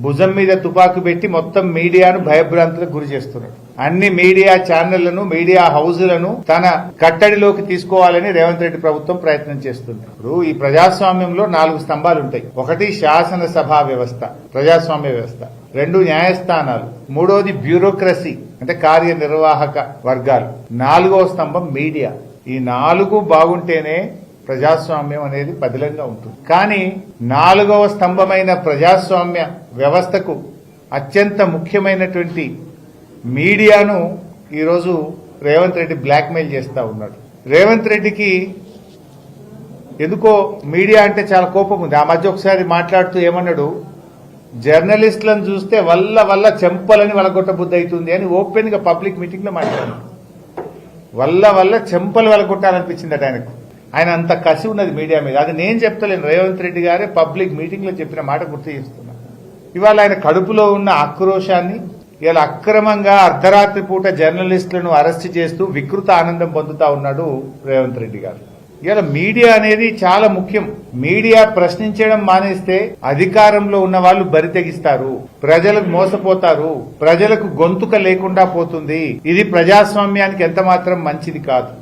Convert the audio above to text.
భుజం మీద తుపాకు పెట్టి మొత్తం మీడియాను భయభ్రాంతులకు గురి చేస్తున్నాడు. అన్ని మీడియా ఛానళ్లను, మీడియా హౌజులను తన కట్టడిలోకి తీసుకోవాలని రేవంత్ రెడ్డి ప్రభుత్వం ప్రయత్నం చేస్తుంది. ఇప్పుడు ఈ ప్రజాస్వామ్యంలో 4 స్తంభాలు ఉంటాయి. 1 శాసనసభా వ్యవస్థ, ప్రజాస్వామ్య వ్యవస్థ. 2 న్యాయస్థానాలు. 3వది బ్యూరోక్రసీ అంటే కార్యనిర్వాహక వర్గాలు. 4వ స్తంభం మీడియా. ఈ 4 బాగుంటేనే ప్రజాస్వామ్యం అనేది పదిలంగా ఉంటుంది. కానీ 4వ స్తంభమైన ప్రజాస్వామ్య వ్యవస్థకు అత్యంత ముఖ్యమైనటువంటి మీడియాను ఈరోజు రేవంత్ రెడ్డి బ్లాక్మెయిల్ చేస్తా ఉన్నాడు. రేవంత్ రెడ్డికి ఎందుకో మీడియా అంటే చాలా కోపం ఉంది. ఆ మధ్య ఒకసారి మాట్లాడుతూ ఏమన్నాడు, జర్నలిస్టులను చూస్తే వల్ల చెంపలని వలగొట్ట బుద్ధి అవుతుంది అని ఓపెన్ గా పబ్లిక్ మీటింగ్ లో మాట్లాడాడు. వల్ల చెంపలు వలగొట్టాలనిపించిందట ఆయనకు. ఆయన అంత కసి ఉన్నది మీడియా మీద. అది నేను చెప్తలేను, రేవంత్ రెడ్డి గారే పబ్లిక్ మీటింగ్ లో చెప్పిన మాట గుర్తు చేస్తున్నా. ఇవాళ ఆయన కడుపులో ఉన్న ఆక్రోశాన్ని ఇలా అక్రమంగా అర్ధరాత్రి పూట జర్నలిస్టులను అరెస్ట్ చేస్తూ వికృత ఆనందం పొందుతా ఉన్నాడు రేవంత్ రెడ్డి గారు. ఇలా మీడియా అనేది చాలా ముఖ్యం. మీడియా ప్రశ్నించడం మానేస్తే అధికారంలో ఉన్న వాళ్ళు బరి తెగిస్తారు, ప్రజలకు మోసపోతారు, ప్రజలకు గొంతుక లేకుండా పోతుంది. ఇది ప్రజాస్వామ్యానికి ఎంత మాత్రం మంచిది కాదు.